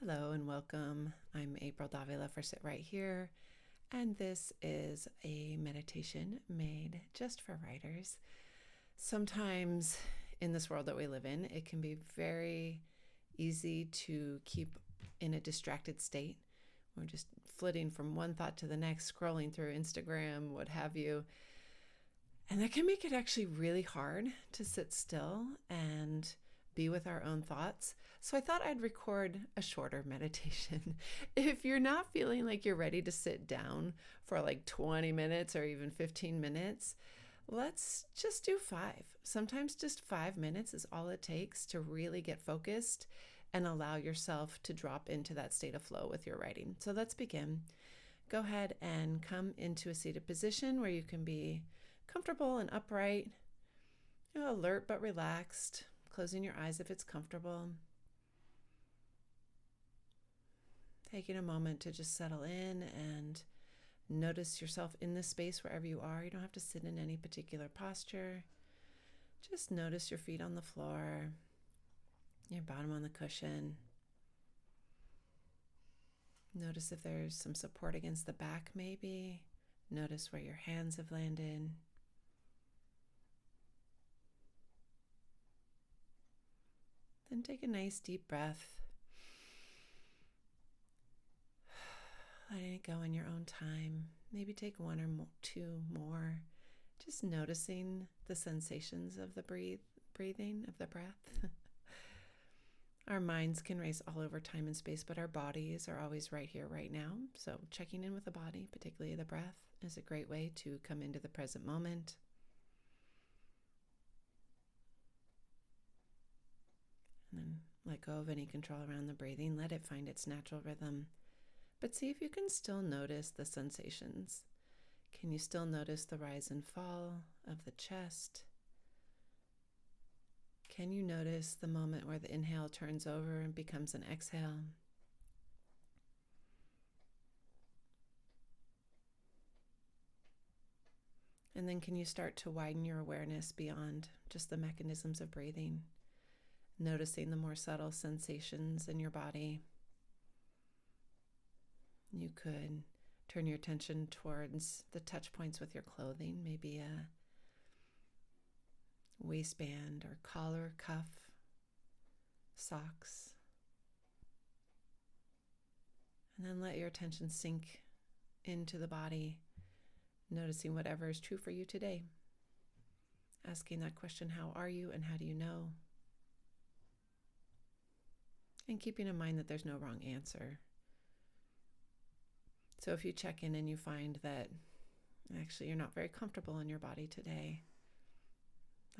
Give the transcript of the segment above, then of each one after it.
Hello and welcome. I'm April Dávila for Sit Right Here, and this is a meditation made just for writers. Sometimes in this world that we live in, it can be very easy to keep in a distracted state. We're just flitting from one thought to the next, scrolling through Instagram, what have you. And that can make it actually really hard to sit still and be with our own thoughts. So I thought I'd record a shorter meditation. If you're not feeling like you're ready to sit down for like 20 minutes or even 15 minutes, let's just do 5. Sometimes just 5 minutes is all it takes to really get focused and allow yourself to drop into that state of flow with your writing. So let's begin. Go ahead and come into a seated position where you can be comfortable and upright, alert but relaxed, closing your eyes if it's comfortable. Taking a moment to just settle in and notice yourself in this space wherever you are. You don't have to sit in any particular posture. Just notice your feet on the floor, your bottom on the cushion. Notice if there's some support against the back maybe. Notice where your hands have landed. Then take a nice deep breath. Letting it go in your own time. Maybe take one or two more. Just noticing the sensations of the breathing, of the breath. Our minds can race all over time and space, but our bodies are always right here, right now. So checking in with the body, particularly the breath, is a great way to come into the present moment. And then let go of any control around the breathing. Let it find its natural rhythm. But see if you can still notice the sensations. Can you still notice the rise and fall of the chest? Can you notice the moment where the inhale turns over and becomes an exhale? And then can you start to widen your awareness beyond just the mechanisms of breathing, noticing the more subtle sensations in your body? You could turn your attention towards the touch points with your clothing, maybe a waistband or collar, cuff, socks. And then let your attention sink into the body, noticing whatever is true for you today. Asking that question, how are you and how do you know? And keeping in mind that there's no wrong answer. So if you check in and you find that actually you're not very comfortable in your body today,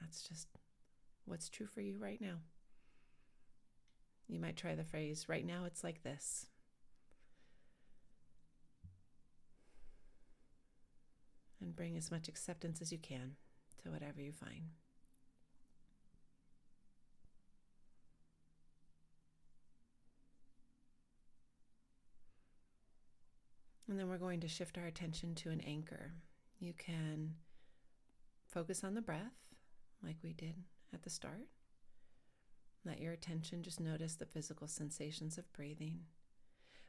that's just what's true for you right now. You might try the phrase, right now it's like this. And bring as much acceptance as you can to whatever you find. And then we're going to shift our attention to an anchor. You can focus on the breath, like we did at the start. Let your attention just notice the physical sensations of breathing.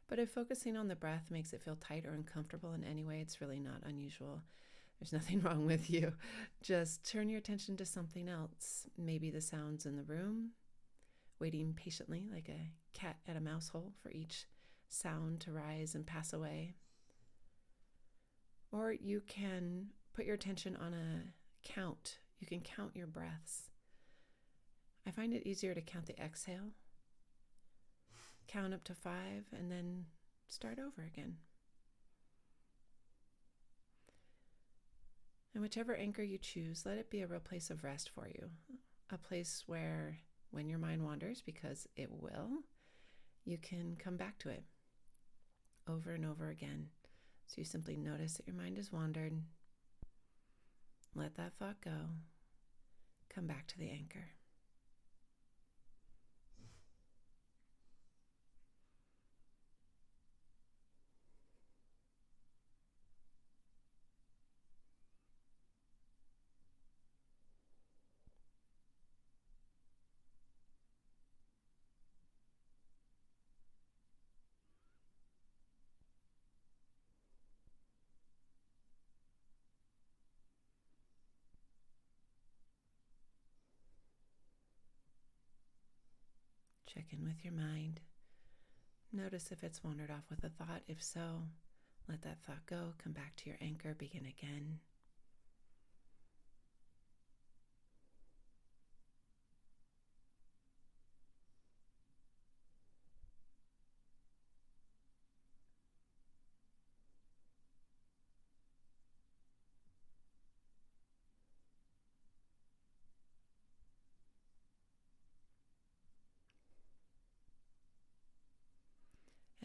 But if focusing on the breath makes it feel tight or uncomfortable in any way, it's really not unusual. There's nothing wrong with you. Just turn your attention to something else. Maybe the sounds in the room, waiting patiently like a cat at a mouse hole for each sound to rise and pass away. Or you can put your attention on a count. You can count your breaths. I find it easier to count the exhale. Count up to 5 and then start over again. And whichever anchor you choose, let it be a real place of rest for you. A place where when your mind wanders, because it will, you can come back to it over and over again. So you simply notice that your mind has wandered. Let that thought go. Come back to the anchor. Check in with your mind. Notice if it's wandered off with a thought. If so, let that thought go. Come back to your anchor. Begin again.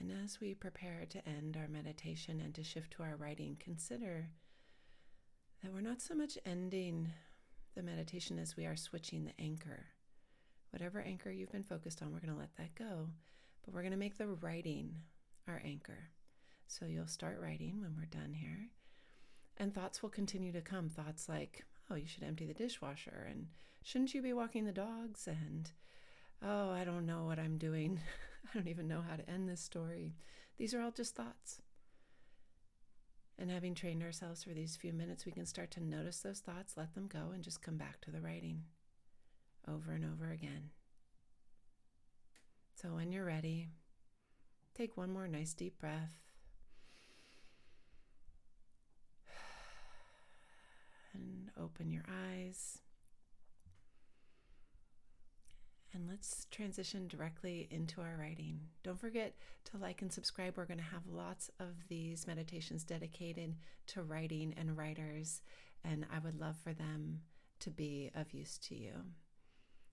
And as we prepare to end our meditation and to shift to our writing, consider that we're not so much ending the meditation as we are switching the anchor. Whatever anchor you've been focused on, we're going to let that go, but we're going to make the writing our anchor. So you'll start writing when we're done here, and thoughts will continue to come. Thoughts like, oh, you should empty the dishwasher, and shouldn't you be walking the dogs, and oh, I don't know what I'm doing. I don't even know how to end this story. These are all just thoughts. And having trained ourselves for these few minutes, we can start to notice those thoughts, let them go, and just come back to the writing over and over again. So when you're ready, take one more nice deep breath. And open your eyes. And let's transition directly into our writing. Don't forget to like and subscribe. We're going to have lots of these meditations dedicated to writing and writers, and I would love for them to be of use to you.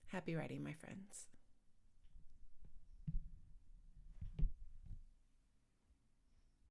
Happy writing, my friends.